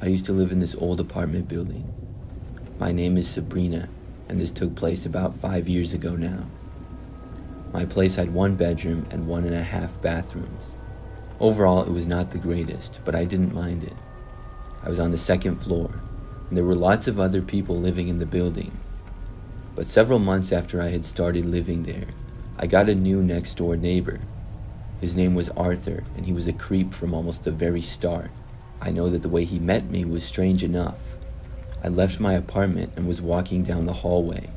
used to live in this old apartment building. My name is Sabrina, and this took place about 5 years ago now. My place had 1 bedroom and 1.5 bathrooms. Overall, it was not the greatest, but I didn't mind it. I was on the 2nd floor, and there were lots of other people living in the building. But several months after I had started living there, I got a new next-door neighbor. His name was Arthur, and he was a creep from almost the very start. I know that the way he met me was strange enough. I left my apartment and was walking down the hallway.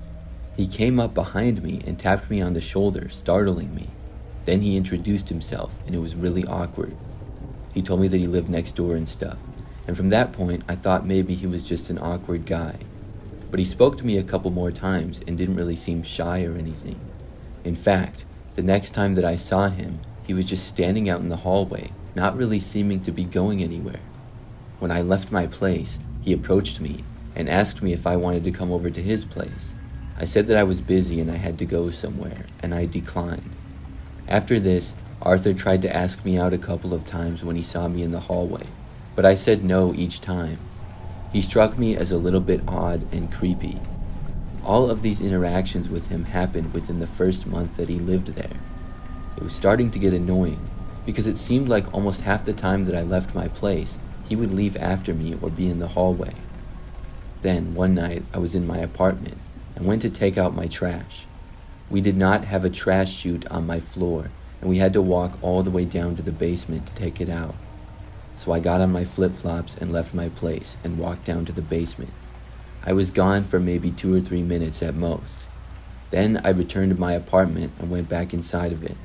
He came up behind me and tapped me on the shoulder, startling me. Then he introduced himself, and it was really awkward. He told me that he lived next door and stuff, and from that point I thought maybe he was just an awkward guy. But he spoke to me a couple more times and didn't really seem shy or anything. In fact, the next time that I saw him, he was just standing out in the hallway, not really seeming to be going anywhere. When I left my place, he approached me and asked me if I wanted to come over to his place. I said that I was busy and I had to go somewhere, and I declined. After this, Arthur tried to ask me out a couple of times when he saw me in the hallway, but I said no each time. He struck me as a little bit odd and creepy. All of these interactions with him happened within the first month that he lived there. It was starting to get annoying, because it seemed like almost half the time that I left my place, he would leave after me or be in the hallway. Then, one night, I was in my apartment and went to take out my trash. We did not have a trash chute on my floor, and we had to walk all the way down to the basement to take it out. So I got on my flip-flops and left my place and walked down to the basement. I was gone for maybe 2 or 3 minutes at most. Then I returned to my apartment and went back inside of it.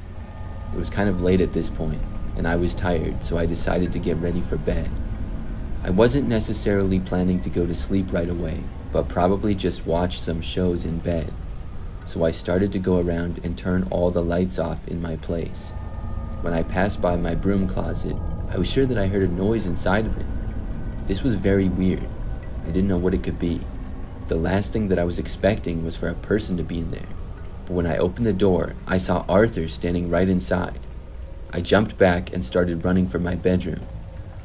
It was kind of late at this point, and I was tired, so I decided to get ready for bed. I wasn't necessarily planning to go to sleep right away, but probably just watch some shows in bed. So I started to go around and turn all the lights off in my place. When I passed by my broom closet, I was sure that I heard a noise inside of it. This was very weird. I didn't know what it could be. The last thing that I was expecting was for a person to be in there. But when I opened the door, I saw Arthur standing right inside. I jumped back and started running for my bedroom.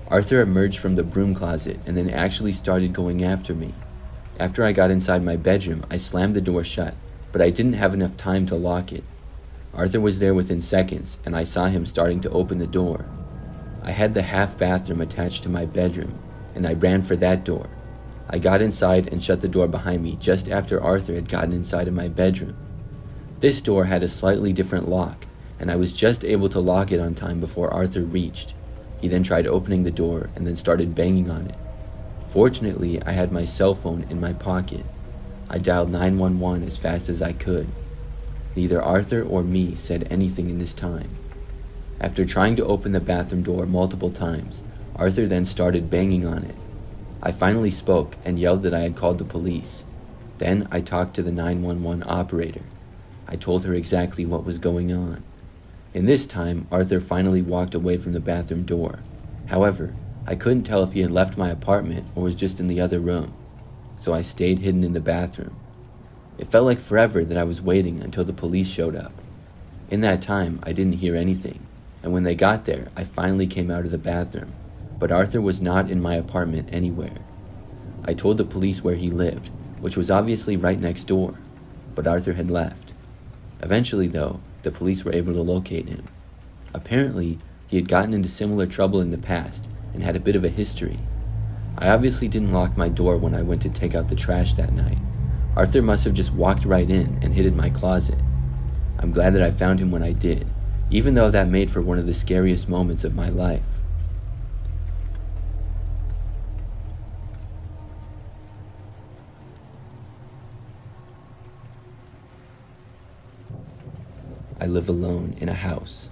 Arthur emerged from the broom closet and then actually started going after me. After I got inside my bedroom, I slammed the door shut, but I didn't have enough time to lock it. Arthur was there within seconds, and I saw him starting to open the door. I had the half bathroom attached to my bedroom, and I ran for that door. I got inside and shut the door behind me just after Arthur had gotten inside of my bedroom. This door had a slightly different lock, and I was just able to lock it on time before Arthur reached. He then tried opening the door and then started banging on it. Fortunately, I had my cell phone in my pocket. I dialed 911 as fast as I could. Neither Arthur or me said anything in this time. After trying to open the bathroom door multiple times, Arthur then started banging on it. I finally spoke and yelled that I had called the police. Then I talked to the 911 operator. I told her exactly what was going on. In this time, Arthur finally walked away from the bathroom door. However, I couldn't tell if he had left my apartment or was just in the other room, so I stayed hidden in the bathroom. It felt like forever that I was waiting until the police showed up. In that time, I didn't hear anything, and when they got there, I finally came out of the bathroom, but Arthur was not in my apartment anywhere. I told the police where he lived, which was obviously right next door, but Arthur had left. Eventually, though, the police were able to locate him. Apparently, he had gotten into similar trouble in the past and had a bit of a history. I obviously didn't lock my door when I went to take out the trash that night. Arthur must have just walked right in and hid in my closet. I'm glad that I found him when I did, even though that made for one of the scariest moments of my life. I live alone in a house.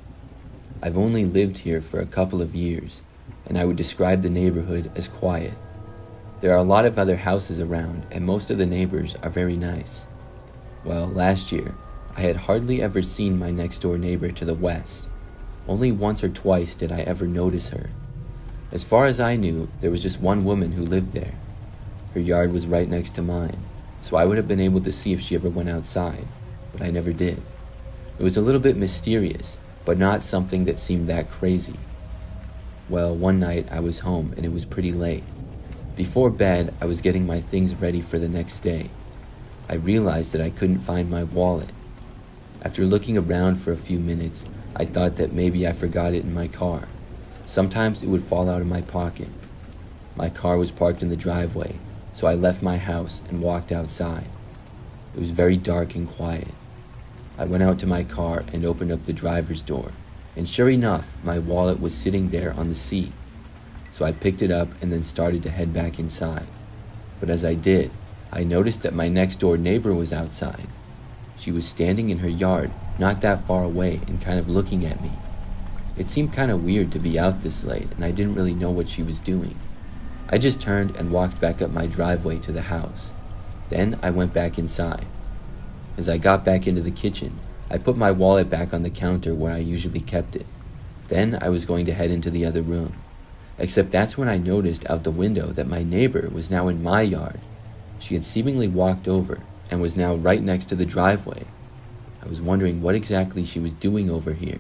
I've only lived here for a couple of years, and I would describe the neighborhood as quiet. There are a lot of other houses around, and most of the neighbors are very nice. Well, last year, I had hardly ever seen my next-door neighbor to the west. Only once or twice did I ever notice her. As far as I knew, there was just one woman who lived there. Her yard was right next to mine, so I would have been able to see if she ever went outside, but I never did. It was a little bit mysterious, but not something that seemed that crazy. Well, one night I was home and it was pretty late. Before bed, I was getting my things ready for the next day. I realized that I couldn't find my wallet. After looking around for a few minutes, I thought that maybe I forgot it in my car. Sometimes it would fall out of my pocket. My car was parked in the driveway, so I left my house and walked outside. It was very dark and quiet. I went out to my car and opened up the driver's door, and sure enough, my wallet was sitting there on the seat. So I picked it up and then started to head back inside. But as I did, I noticed that my next door neighbor was outside. She was standing in her yard, not that far away, and kind of looking at me. It seemed kind of weird to be out this late, and I didn't really know what she was doing. I just turned and walked back up my driveway to the house. Then I went back inside. As I got back into the kitchen, I put my wallet back on the counter where I usually kept it. Then I was going to head into the other room. Except that's when I noticed out the window that my neighbor was now in my yard. She had seemingly walked over and was now right next to the driveway. I was wondering what exactly she was doing over here.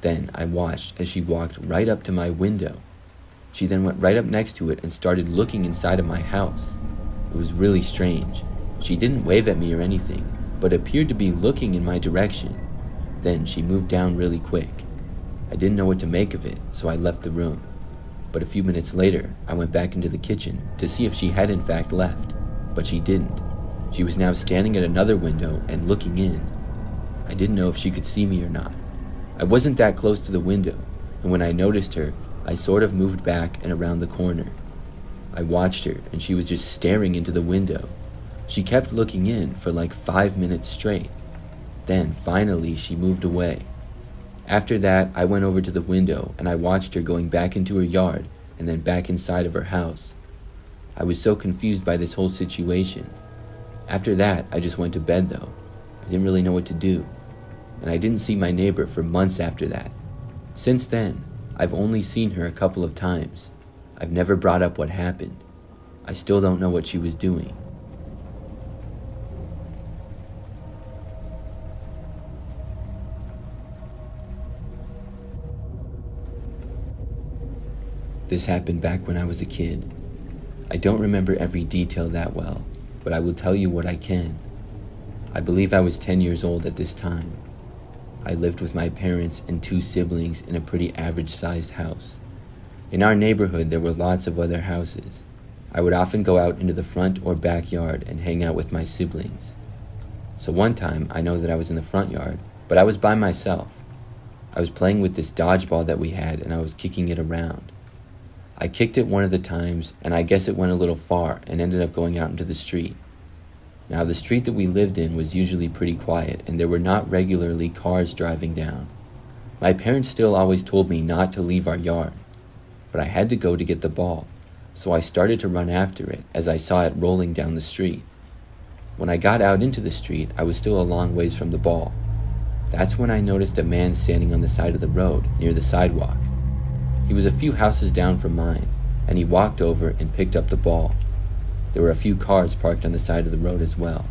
Then I watched as she walked right up to my window. She then went right up next to it and started looking inside of my house. It was really strange. She didn't wave at me or anything, but appeared to be looking in my direction. Then she moved down really quick. I didn't know what to make of it, so I left the room. But a few minutes later, I went back into the kitchen to see if she had in fact left, but she didn't. She was now standing at another window and looking in. I didn't know if she could see me or not. I wasn't that close to the window, and when I noticed her, I sort of moved back and around the corner. I watched her, and she was just staring into the window. She kept looking in for like 5 minutes straight. Then, finally, she moved away. After that, I went over to the window and I watched her going back into her yard and then back inside of her house. I was so confused by this whole situation. After that, I just went to bed though. I didn't really know what to do. And I didn't see my neighbor for months after that. Since then, I've only seen her a couple of times. I've never brought up what happened. I still don't know what she was doing. This happened back when I was a kid. I don't remember every detail that well, but I will tell you what I can. I believe I was 10 years old at this time. I lived with my parents and 2 siblings in a pretty average-sized house. In our neighborhood, there were lots of other houses. I would often go out into the front or backyard and hang out with my siblings. So one time, I know that I was in the front yard, but I was by myself. I was playing with this dodgeball that we had and I was kicking it around. I kicked it one of the times, and I guess it went a little far and ended up going out into the street. Now, the street that we lived in was usually pretty quiet, and there were not regularly cars driving down. My parents still always told me not to leave our yard, but I had to go to get the ball, so I started to run after it as I saw it rolling down the street. When I got out into the street, I was still a long ways from the ball. That's when I noticed a man standing on the side of the road near the sidewalk. He was a few houses down from mine, and he walked over and picked up the ball. There were a few cars parked on the side of the road as well.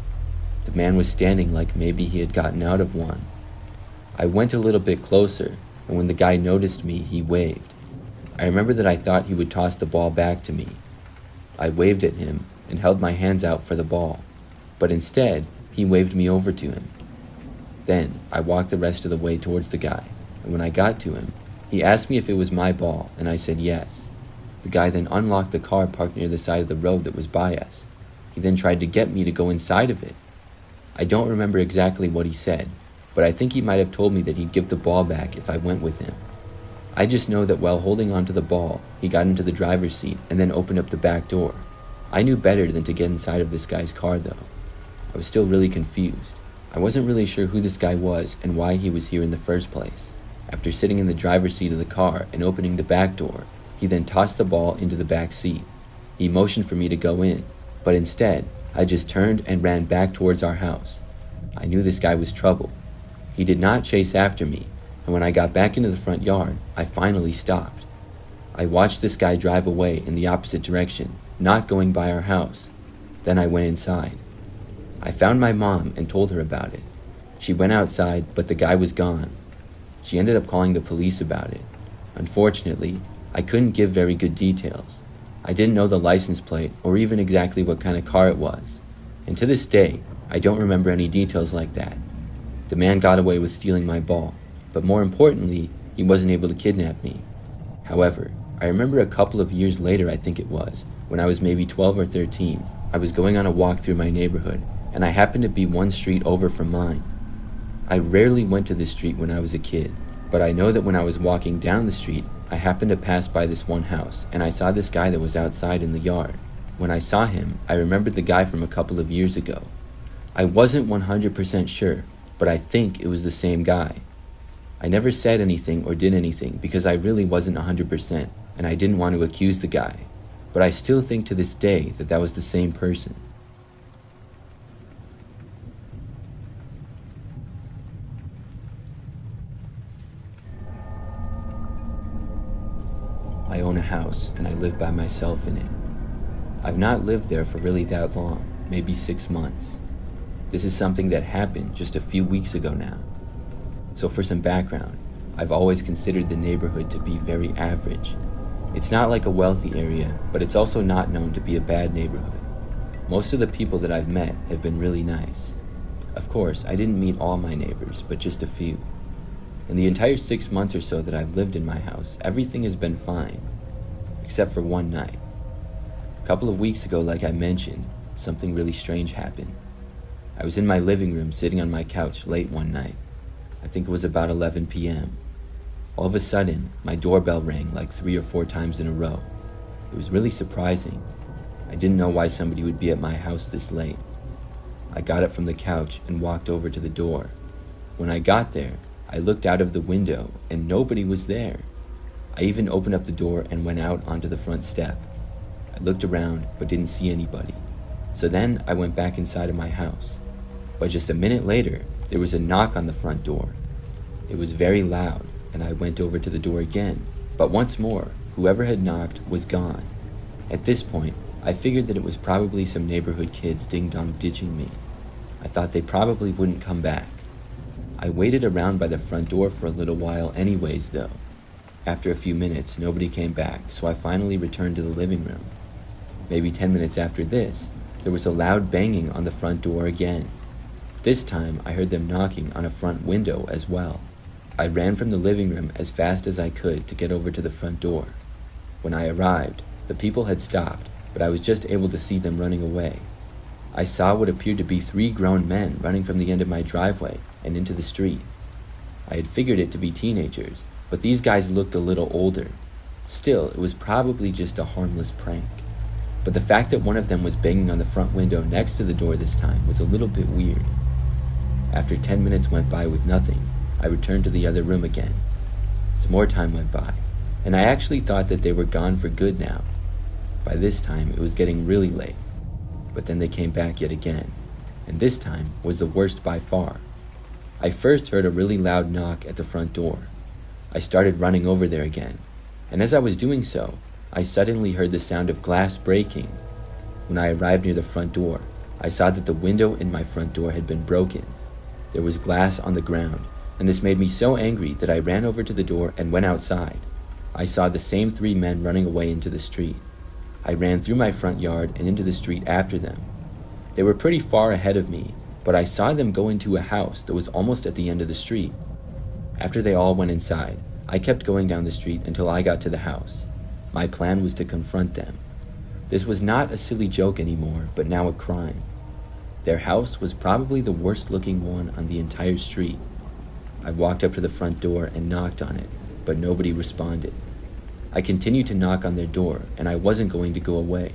The man was standing like maybe he had gotten out of one. I went a little bit closer, and when the guy noticed me, he waved. I remember that I thought he would toss the ball back to me. I waved at him and held my hands out for the ball, but instead, he waved me over to him. Then, I walked the rest of the way towards the guy, and when I got to him, he asked me if it was my ball, and I said yes. The guy then unlocked the car parked near the side of the road that was by us. He then tried to get me to go inside of it. I don't remember exactly what he said, but I think he might have told me that he'd give the ball back if I went with him. I just know that while holding onto the ball, he got into the driver's seat and then opened up the back door. I knew better than to get inside of this guy's car though. I was still really confused. I wasn't really sure who this guy was and why he was here in the first place. After sitting in the driver's seat of the car and opening the back door, he then tossed the ball into the back seat. He motioned for me to go in, but instead, I just turned and ran back towards our house. I knew this guy was trouble. He did not chase after me, and when I got back into the front yard, I finally stopped. I watched this guy drive away in the opposite direction, not going by our house. Then I went inside. I found my mom and told her about it. She went outside, but the guy was gone. She ended up calling the police about it. Unfortunately, I couldn't give very good details. I didn't know the license plate or even exactly what kind of car it was. And to this day, I don't remember any details like that. The man got away with stealing my ball, but more importantly, he wasn't able to kidnap me. However, I remember a couple of years later, I think it was, when I was maybe 12 or 13, I was going on a walk through my neighborhood, and I happened to be one street over from mine. I rarely went to this street when I was a kid, but I know that when I was walking down the street, I happened to pass by this one house, and I saw this guy that was outside in the yard. When I saw him, I remembered the guy from a couple of years ago. I wasn't 100% sure, but I think it was the same guy. I never said anything or did anything because I really wasn't 100%, and I didn't want to accuse the guy, but I still think to this day that that was the same person. I own a house and I live by myself in it. I've not lived there for really that long, maybe 6 months. This is something that happened just a few weeks ago now. So for some background, I've always considered the neighborhood to be very average. It's not like a wealthy area, but it's also not known to be a bad neighborhood. Most of the people that I've met have been really nice. Of course, I didn't meet all my neighbors, but just a few. In the entire 6 months or so that I've lived in my house, everything has been fine, except for one night. A couple of weeks ago, like I mentioned, something really strange happened. I was in my living room sitting on my couch late one night. I think it was about 11 p.m. All of a sudden, my doorbell rang like 3 or 4 times in a row. It was really surprising. I didn't know why somebody would be at my house this late. I got up from the couch and walked over to the door. When I got there, I looked out of the window and nobody was there. I even opened up the door and went out onto the front step. I looked around but didn't see anybody. So then I went back inside of my house. But just a minute later, there was a knock on the front door. It was very loud, and I went over to the door again. But once more, whoever had knocked was gone. At this point, I figured that it was probably some neighborhood kids ding-dong ditching me. I thought they probably wouldn't come back. I waited around by the front door for a little while anyways, though. After a few minutes, nobody came back, so I finally returned to the living room. Maybe 10 minutes after this, there was a loud banging on the front door again. This time, I heard them knocking on a front window as well. I ran from the living room as fast as I could to get over to the front door. When I arrived, the people had stopped, but I was just able to see them running away. I saw what appeared to be 3 grown men running from the end of my driveway and into the street. I had figured it to be teenagers, but these guys looked a little older. Still, it was probably just a harmless prank. But the fact that one of them was banging on the front window next to the door this time was a little bit weird. After 10 minutes went by with nothing, I returned to the other room again. Some more time went by, and I actually thought that they were gone for good now. By this time, it was getting really late. But then they came back yet again, and this time was the worst by far. I first heard a really loud knock at the front door. I started running over there again, and as I was doing so, I suddenly heard the sound of glass breaking. When I arrived near the front door, I saw that the window in my front door had been broken. There was glass on the ground, and this made me so angry that I ran over to the door and went outside. I saw the same 3 men running away into the street. I ran through my front yard and into the street after them. They were pretty far ahead of me, but I saw them go into a house that was almost at the end of the street. After they all went inside, I kept going down the street until I got to the house. My plan was to confront them. This was not a silly joke anymore, but now a crime. Their house was probably the worst looking one on the entire street. I walked up to the front door and knocked on it, but nobody responded. I continued to knock on their door, and I wasn't going to go away.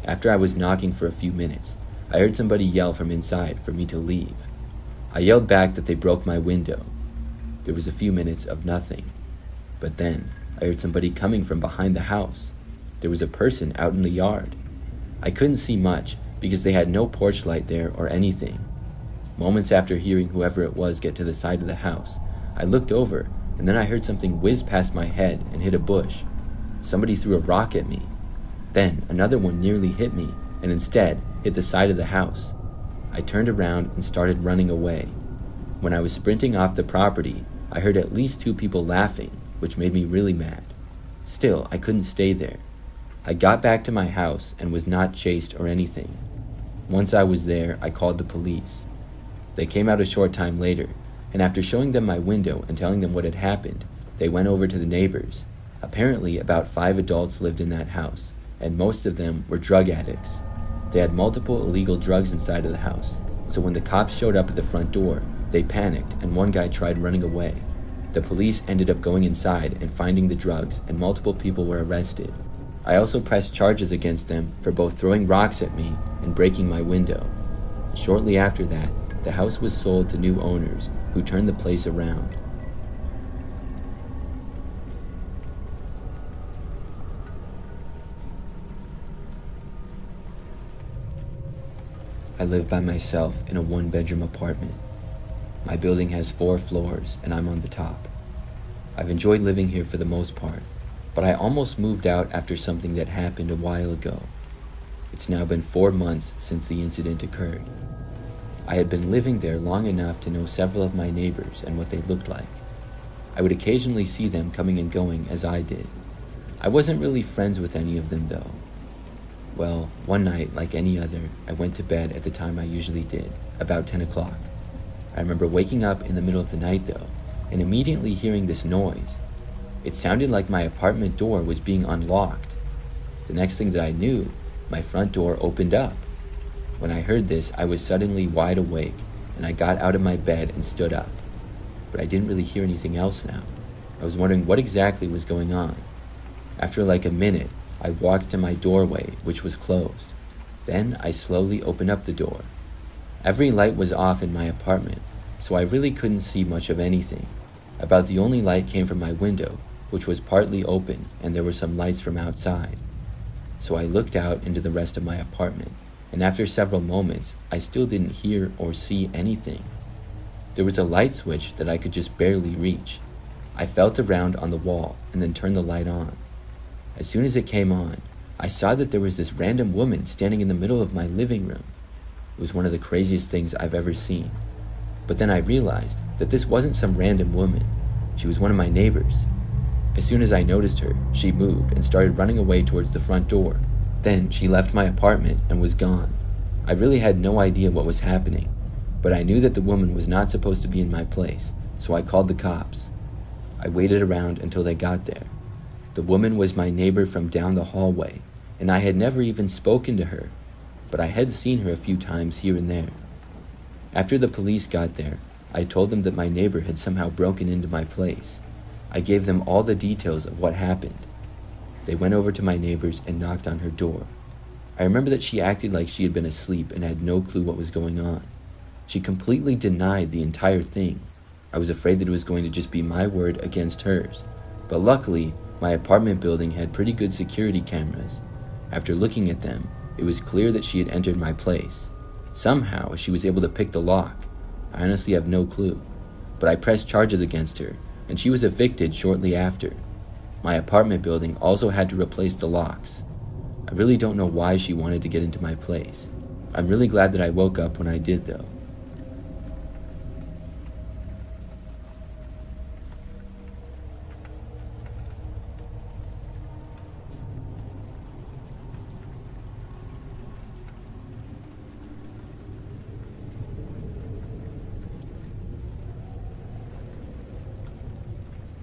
After I was knocking for a few minutes, I heard somebody yell from inside for me to leave. I yelled back that they broke my window. There was a few minutes of nothing. But then, I heard somebody coming from behind the house. There was a person out in the yard. I couldn't see much because they had no porch light there or anything. Moments after hearing whoever it was get to the side of the house, I looked over, and then I heard something whiz past my head and hit a bush. Somebody threw a rock at me. Then another one nearly hit me, and instead hit the side of the house. I turned around and started running away. When I was sprinting off the property, I heard at least 2 people laughing, which made me really mad. Still, I couldn't stay there. I got back to my house and was not chased or anything. Once I was there, I called the police. They came out a short time later, and after showing them my window and telling them what had happened, they went over to the neighbors. Apparently, about 5 adults lived in that house, and most of them were drug addicts. They had multiple illegal drugs inside of the house, so when the cops showed up at the front door, they panicked and one guy tried running away. The police ended up going inside and finding the drugs, and multiple people were arrested. I also pressed charges against them for both throwing rocks at me and breaking my window. Shortly after that, the house was sold to new owners who turned the place around. I live by myself in a 1-bedroom apartment. My building has 4 floors and I'm on the top. I've enjoyed living here for the most part, but I almost moved out after something that happened a while ago. It's now been 4 months since the incident occurred. I had been living there long enough to know several of my neighbors and what they looked like. I would occasionally see them coming and going as I did. I wasn't really friends with any of them though. Well, one night, like any other, I went to bed at the time I usually did, about 10 o'clock. I remember waking up in the middle of the night though, and immediately hearing this noise. It sounded like my apartment door was being unlocked. The next thing that I knew, my front door opened up. When I heard this, I was suddenly wide awake, and I got out of my bed and stood up. But I didn't really hear anything else now. I was wondering what exactly was going on. After like a minute, I walked to my doorway, which was closed. Then I slowly opened up the door. Every light was off in my apartment, so I really couldn't see much of anything. About the only light came from my window, which was partly open, and there were some lights from outside. So I looked out into the rest of my apartment, and after several moments, I still didn't hear or see anything. There was a light switch that I could just barely reach. I felt around on the wall and then turned the light on. As soon as it came on, I saw that there was this random woman standing in the middle of my living room. It was one of the craziest things I've ever seen. But then I realized that this wasn't some random woman. She was one of my neighbors. As soon as I noticed her, she moved and started running away towards the front door. Then she left my apartment and was gone. I really had no idea what was happening, but I knew that the woman was not supposed to be in my place, so I called the cops. I waited around until they got there. The woman was my neighbor from down the hallway, and I had never even spoken to her, but I had seen her a few times here and there. After the police got there, I told them that my neighbor had somehow broken into my place. I gave them all the details of what happened. They went over to my neighbor's and knocked on her door. I remember that she acted like she had been asleep and had no clue what was going on. She completely denied the entire thing. I was afraid that it was going to just be my word against hers, but luckily, my apartment building had pretty good security cameras. After looking at them, it was clear that she had entered my place. Somehow, she was able to pick the lock. I honestly have no clue, but I pressed charges against her, and she was evicted shortly after. My apartment building also had to replace the locks. I really don't know why she wanted to get into my place. I'm really glad that I woke up when I did though.